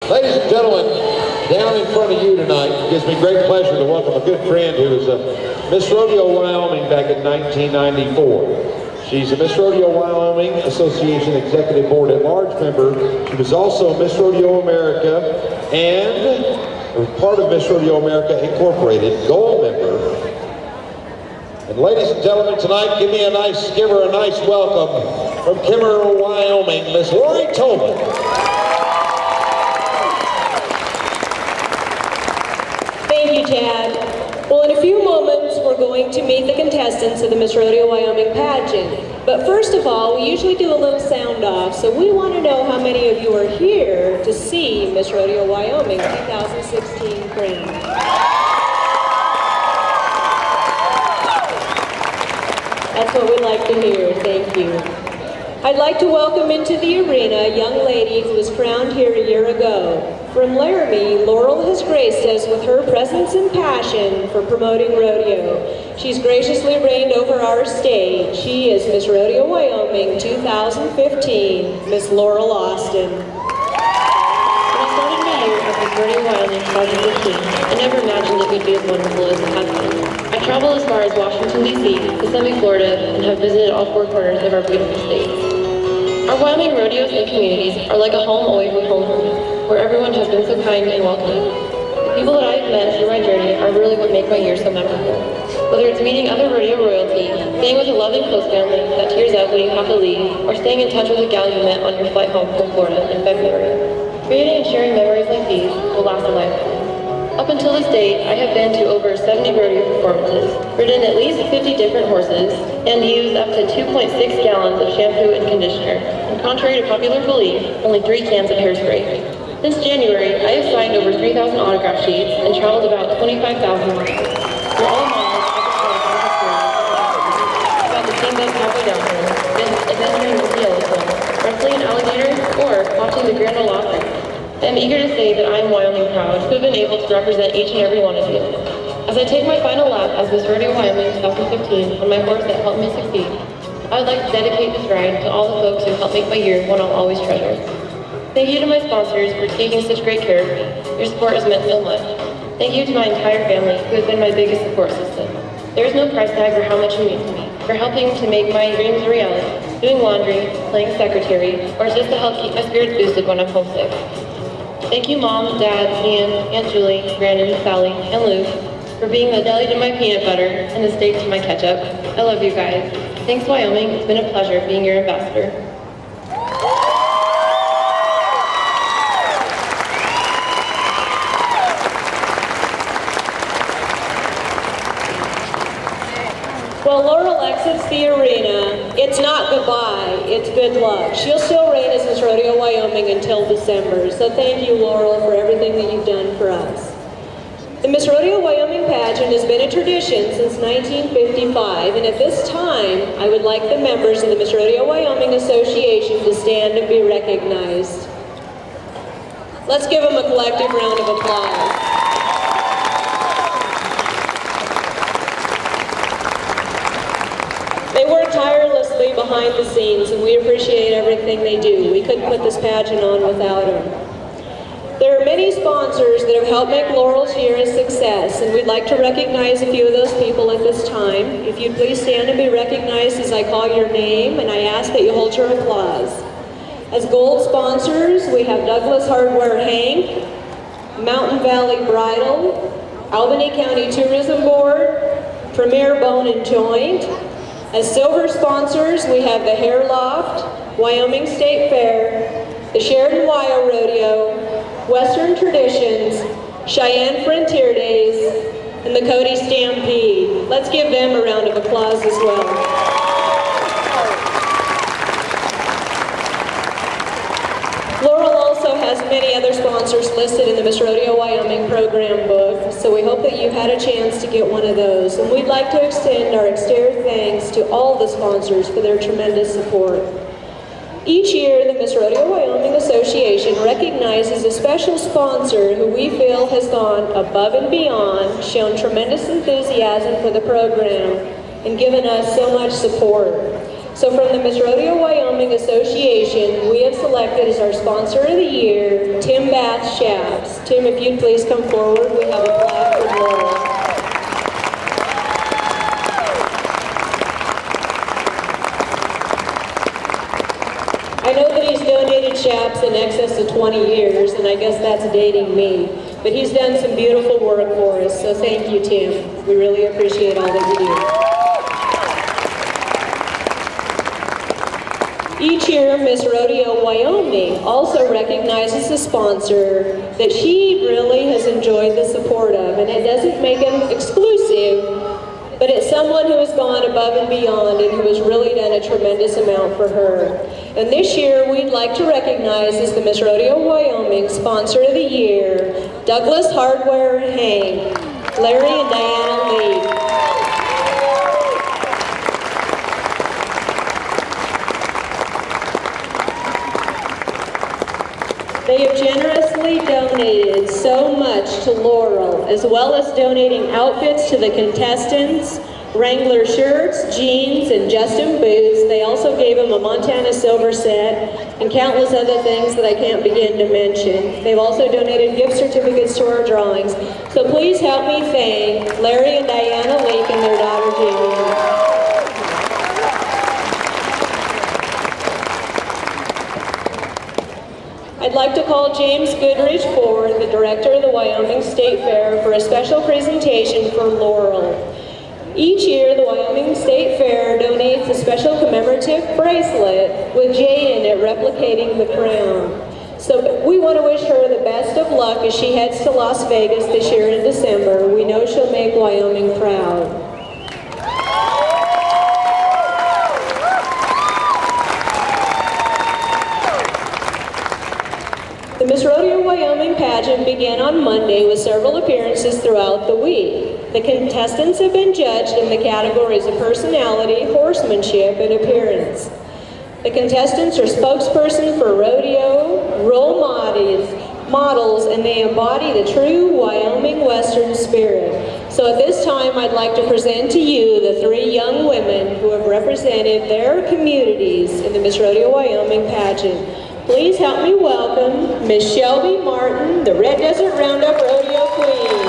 Ladies and gentlemen, down in front of you tonight, it gives me great pleasure to welcome a good friend who was Miss Rodeo Wyoming back in 1994. She's a Miss Rodeo Wyoming Association Executive Board at Large member. She was also Miss Rodeo America and part of Miss Rodeo America Incorporated Gold member. And ladies and gentlemen, tonight, give her a nice welcome from Kimmer, Wyoming, Miss Lori Tolman. Thank you, Tad. Well, in a few moments, we're going to meet the contestants of the Miss Rodeo Wyoming pageant. But first of all, we usually do a little sound off, so we want to know how many of you are here to see Miss Rodeo Wyoming 2016 crown. That's what we'd like to hear. Thank you. I'd like to welcome into the arena a young lady who was crowned here a year ago. From Laramie, Laurel has graced us with her presence and passion for promoting rodeo. She's graciously reigned over our state. She is Miss Rodeo Wyoming 2015, Miss Laurel Austin. When I started my year at Miss Rodeo Wyoming 2015, I never imagined it would be as wonderful as it has been. I traveled as far as Washington, D.C., Kissimmee, Florida, and have visited all four corners of our beautiful states. Our Wyoming rodeos and communities are like a home away from home for me, where everyone has been so kind and welcoming. The people that I have met through my journey are really what make my year so memorable. Whether it's meeting other rodeo royalty, staying with a loving close family that tears out when you have to leave, or staying in touch with a gal you met on your flight home from Florida in February. Creating and sharing memories like these will last a lifetime. Up until this date, I have been to over 70 rodeo performances, ridden at least 50 different horses, and used up to 2.6 gallons of shampoo and conditioner. And contrary to popular belief, only 3 cans of hairspray. Since January, I have signed over 3,000 autograph sheets and traveled about 25,000 miles. For all miles, about the Steamboat Halfway Down Hill, adventuring with the Yellowstone, wrestling an alligator, or watching the Grand Ole Opry. I am eager to say that I am Wyoming proud to have been able to represent each and every one of you. As I take my final lap as Miss Rodeo Wyoming 2015 on my horse that helped me succeed, I would like to dedicate this ride to all the folks who helped make my year one I'll always treasure. Thank you to my sponsors for taking such great care of me. Your support has meant so much. Thank you to my entire family who has been my biggest support system. There is no price tag for how much you mean to me, for helping to make my dreams a reality, doing laundry, playing secretary, or just to help keep my spirits boosted when I'm homesick. Thank you, Mom, Dad, Ian, Aunt Julie, Brandon, Sally, and Luke for being the deli to my peanut butter and the steak to my ketchup. I love you guys. Thanks, Wyoming. It's been a pleasure being your ambassador. Well, Laurel exits the arena. It's not goodbye, it's good luck. She'll still reign as Miss Rodeo Wyoming until December. So thank you, Laurel, for everything that you've done for us. The Miss Rodeo Wyoming pageant has been a tradition since 1955, and at this time, I would like the members of the Miss Rodeo Wyoming Association to stand and be recognized. Let's give them a collective round of applause. They work tirelessly behind the scenes, and we appreciate everything they do. We couldn't put this pageant on without them. There are many sponsors that have helped make Laurel's year a success, and we'd like to recognize a few of those people at this time. If you'd please stand and be recognized as I call your name, and I ask that you hold your applause. As gold sponsors, we have Douglas Hardware Hank, Mountain Valley Bridal, Albany County Tourism Board, Premier Bone and Joint. As silver sponsors, we have the Hair Loft, Wyoming State Fair, the Sheridan Wyo Rodeo, Western Traditions, Cheyenne Frontier Days, and the Cody Stampede. Let's give them a round of applause as well. Laurel also has many other sponsors listed in the Miss Rodeo Wyoming program book, so we hope that you've had a chance to get one of those. And we'd like to extend our exterior thanks to all the sponsors for their tremendous support. Each year, the Miss Rodeo Wyoming Association recognizes a special sponsor who we feel has gone above and beyond, shown tremendous enthusiasm for the program, and given us so much support. So from the Miss Rodeo Wyoming Association, we have selected as our sponsor of the year, Tim Bath Shafts. Tim, if you'd please come forward, we have a plaque for Laurel. I know that he's donated shafts in excess of 20 years, and I guess that's dating me. But he's done some beautiful work for us, so thank you, Tim. We really appreciate all that you do. Each year, Miss Rodeo Wyoming also recognizes a sponsor that she really has enjoyed the support of, and it doesn't make them exclusive, but it's someone who has gone above and beyond and who has really done a tremendous amount for her. And this year, we'd like to recognize as the Miss Rodeo Wyoming Sponsor of the Year, Douglas Hardware Hank, Larry and Diana Lee. They have generously donated so much to Laurel, as well as donating outfits to the contestants, Wrangler shirts, jeans, and Justin boots. They also gave them a Montana silver set and countless other things that I can't begin to mention. They've also donated gift certificates to our drawings. So please help me thank Larry and Diana Lake and their daughter Jamie. I'd like to call James Goodrich forward, the director of the Wyoming State Fair, for a special presentation for Laurel. Each year, the Wyoming State Fair donates a special commemorative bracelet with J in it replicating the crown. So we want to wish her the best of luck as she heads to Las Vegas this year in December. We know she'll make Wyoming proud. The Miss Rodeo Wyoming pageant began on Monday with several appearances throughout the week. The contestants have been judged in the categories of personality, horsemanship, and appearance. The contestants are spokesperson for rodeo, role models, and they embody the true Wyoming Western spirit. So at this time, I'd like to present to you the three young women who have represented their communities in the Miss Rodeo Wyoming pageant. Please help me welcome Miss Shelby Martin, the Red Desert Roundup Rodeo Queen.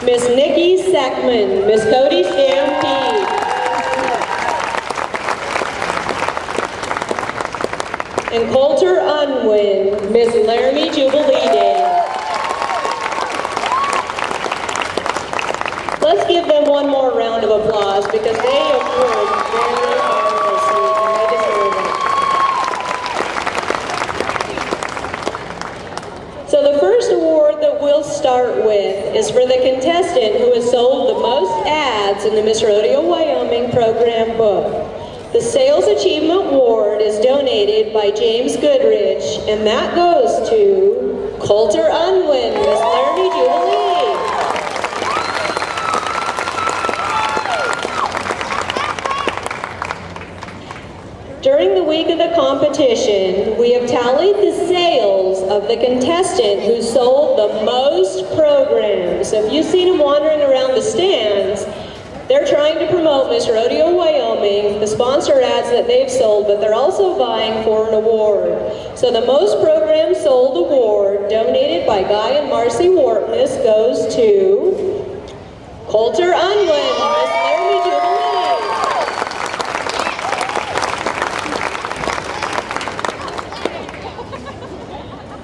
Miss Nikki Sackman, Miss Cody Stampede. And Coulter Unwin, Miss Laramie Jubilee Day. Let's give them one more round of applause because they have worked very hard this week and they deserve it. So the first award that we'll start with is for the contestant who has sold the most ads in the Miss Rodeo Wyoming program book. The Sales Achievement Award is donated by James Goodrich, and that goes to Coulter Unwin, Miss Laramie Jubilee. During the week of the competition, we have tallied the sales of the contestant who sold the most programs. So if you've seen them wandering around the stands, they're trying to promote Miss Rodeo Wyoming, the sponsor ads that they've sold, but they're also vying for an award. So the most programs sold award, donated by Guy and Marcy Wartness, goes to Coulter Unwin, Miss Laramie Jubilee.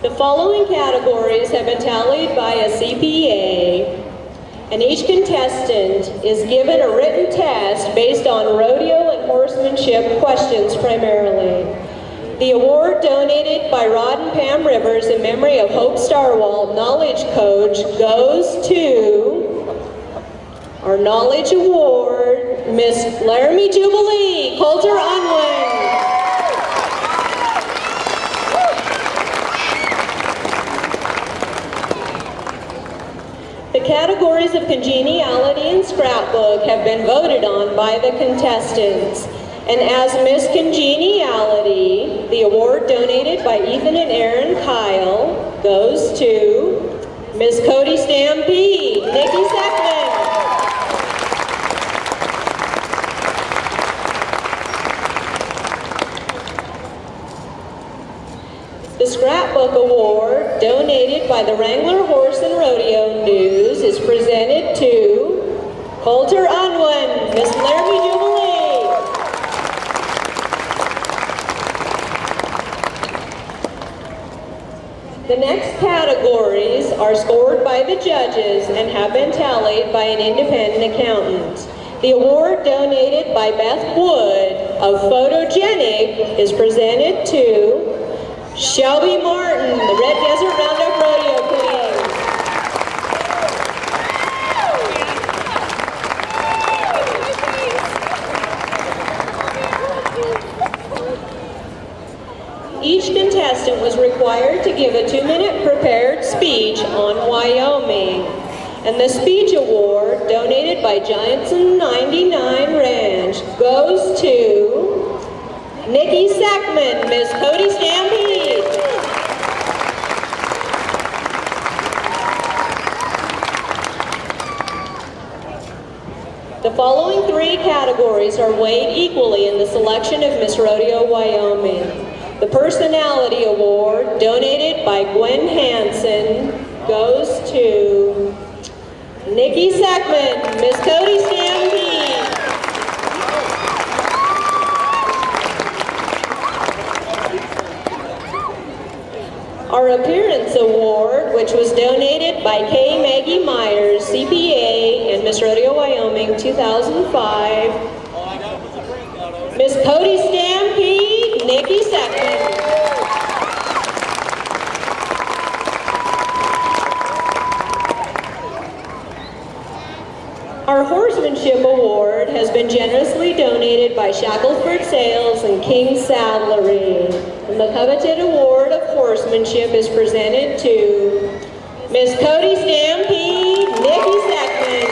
The following categories have been tallied by a CPA, and each contestant is given a written test based on rodeo and horsemanship questions primarily. The award donated by Rod and Pam Rivers in memory of Hope Starwald, Knowledge Coach, goes to our Knowledge Award, Miss Laramie Jubilee, Coulter Unwin. The categories of congeniality and scrapbook have been voted on by the contestants. And as Miss Congeniality, the award donated by Ethan and Aaron Kyle goes to Miss Cody Stampede, Nikki Seckman. The Scrapbook Award, donated by the Wrangler Horse and Rodeo News, is presented to Coulter Unwin, Miss Larry Jubilee. The next categories are scored by the judges and have been tallied by an independent accountant. The award, donated by Beth Wood of Photogenic, is presented to Shelby Martin, the Red Desert Roundup Rodeo Queen. Each contestant was required to give a 2-minute prepared speech on Wyoming. And the speech award, donated by Johnson 99 Ranch, goes to Nikki Seckman, Miss Cody Stampede. The following 3 categories are weighed equally in the selection of Miss Rodeo Wyoming. The Personality Award, donated by Gwen Hansen, goes to Nikki Seckman, Miss Cody Stampede. Our Appearance Award, which was donated by K. Maggie Myers, CPA, and Miss Rodeo Wyoming, 2005. Miss Cody Stampede, Nikki Seckman. Our Horsemanship Award has been generously donated by Shackleford Sales and King Saddlery. And the coveted award of horsemanship is presented to Miss Cody Stampede, Nikki Seckman.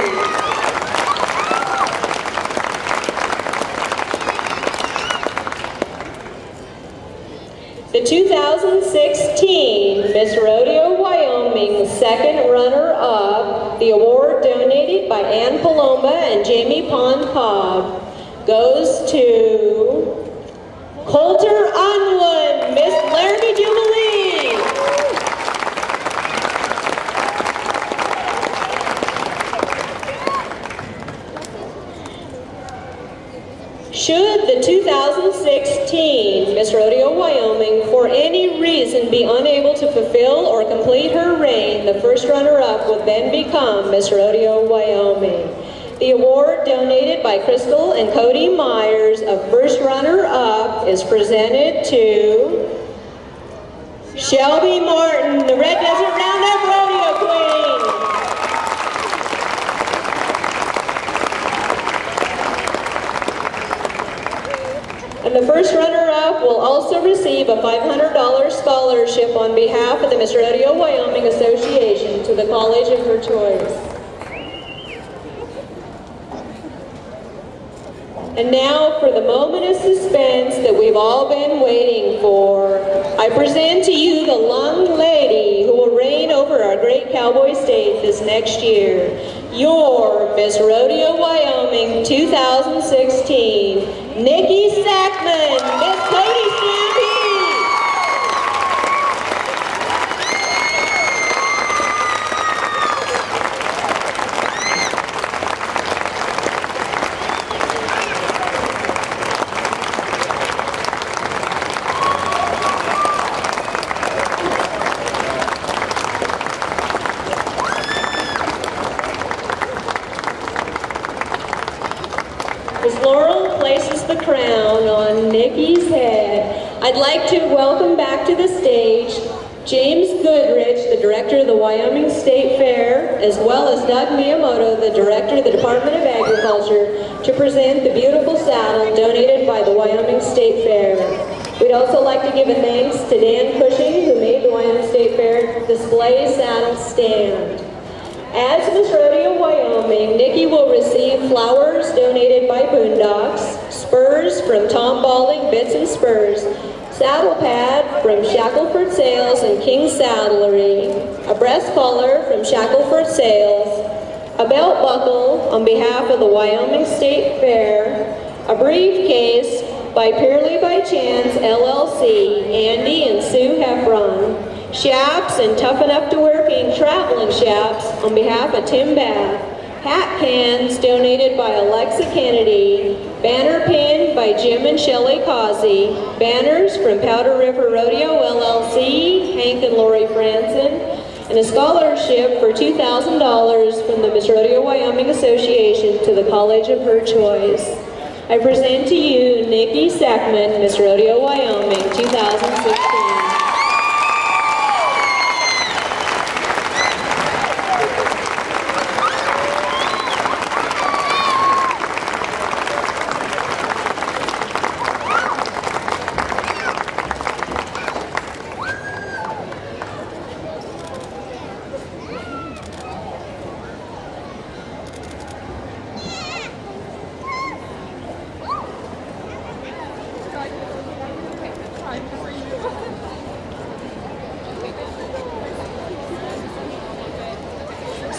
The 2016 Miss Rodeo Wyoming second runner-up, the award donated by Ann Paloma and Jamie Pond Cobb, goes to Coulter Unwin, Miss Larry Jubilee. Should the 2016 Miss Rodeo Wyoming for any reason be unable to fulfill or complete her reign, the first runner-up would then become Miss Rodeo Wyoming. The award, donated by Crystal and Cody Myers of first runner-up, is presented to Shelby Martin, the Red Desert Roundup Rodeo Queen. And the first runner-up will also receive a $500 scholarship on behalf of the Miss Rodeo Wyoming Association to the college of her choice. And now for the moment of suspense that we've all been waiting for, I present to you the young lady who will reign over our great cowboy state this next year. Your Miss Rodeo Wyoming 2016, Nikki Seckman, Miss Cody Stampede. As Laurel places the crown on Nikki's head, I'd like to welcome back to the stage James Goodrich, the director of the Wyoming State Fair, as well as Doug Miyamoto, the director of the Department of Agriculture, to present the beautiful saddle donated by the Wyoming State Fair. We'd also like to give a thanks to Dan Cushing, who made the Wyoming State Fair display saddle stand. As Miss Rodeo Wyoming, Nikki will receive flowers donated by Boondocks, spurs from Tom Balding Bits and Spurs, saddle pad from Shackelford Sales and King Saddlery, a breast collar from Shackelford Sales, a belt buckle on behalf of the Wyoming State Fair, a briefcase by Purely by Chance LLC, Andy and Sue Heffron, Shaps and Tough Enough to Wear Pink traveling shaps on behalf of Tim Bath, hat cans donated by Alexa Kennedy, banner pin by Jim and Shelley Causey, banners from Powder River Rodeo LLC, Hank and Lori Franson, and a scholarship for $2,000 from the Miss Rodeo Wyoming Association to the college of her choice. I present to you Nikki Sackman, Miss Rodeo Wyoming 2016.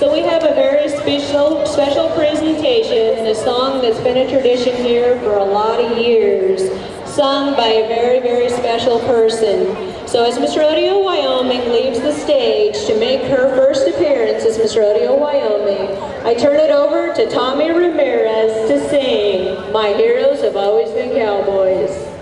So we have a very special presentation and a song that's been a tradition here for a lot of years, sung by a very special person. So as Miss Rodeo Wyoming leaves the stage to make her first appearance as Miss Rodeo Wyoming, I turn it over to Tommy Ramirez to sing My Heroes Have Always Been Cowboys.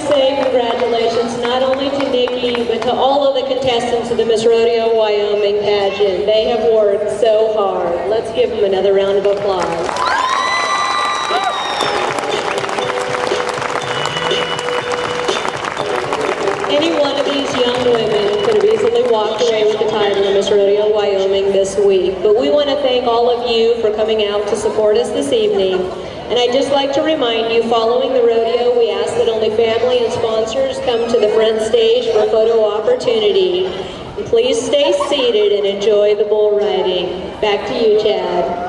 say congratulations not only to Nikki, but to all of the contestants of the Miss Rodeo Wyoming pageant. They have worked so hard. Let's give them another round of applause. Any one of these young women could have easily walked away with the title of Miss Rodeo Wyoming this week, but we want to thank all of you for coming out to support us this evening. And I'd just like to remind you, following the rodeo, we ask that only family and sponsors come to the front stage for a photo opportunity. And please stay seated and enjoy the bull riding. Back to you, Chad.